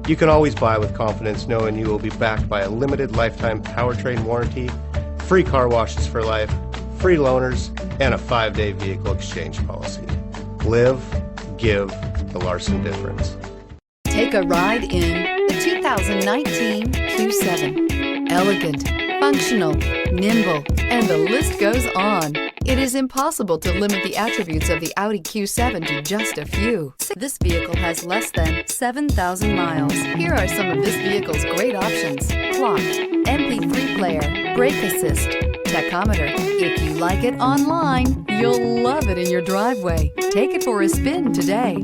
You can always buy with confidence knowing you will be backed by a limited lifetime powertrain warranty, free car washes for life, free loaners, and a 5-day vehicle exchange policy. Live, give the Larson difference. Take a ride in the 2019 Q7. Elegant, functional, nimble, and the list goes on. It is impossible to limit the attributes of the Audi Q7 to just a few. This vehicle has less than 7,000 miles. Here are some of this vehicle's great options: clock, MP3 player, brake assist, tachometer. If you like it online, you'll love it in your driveway. Take it for a spin today.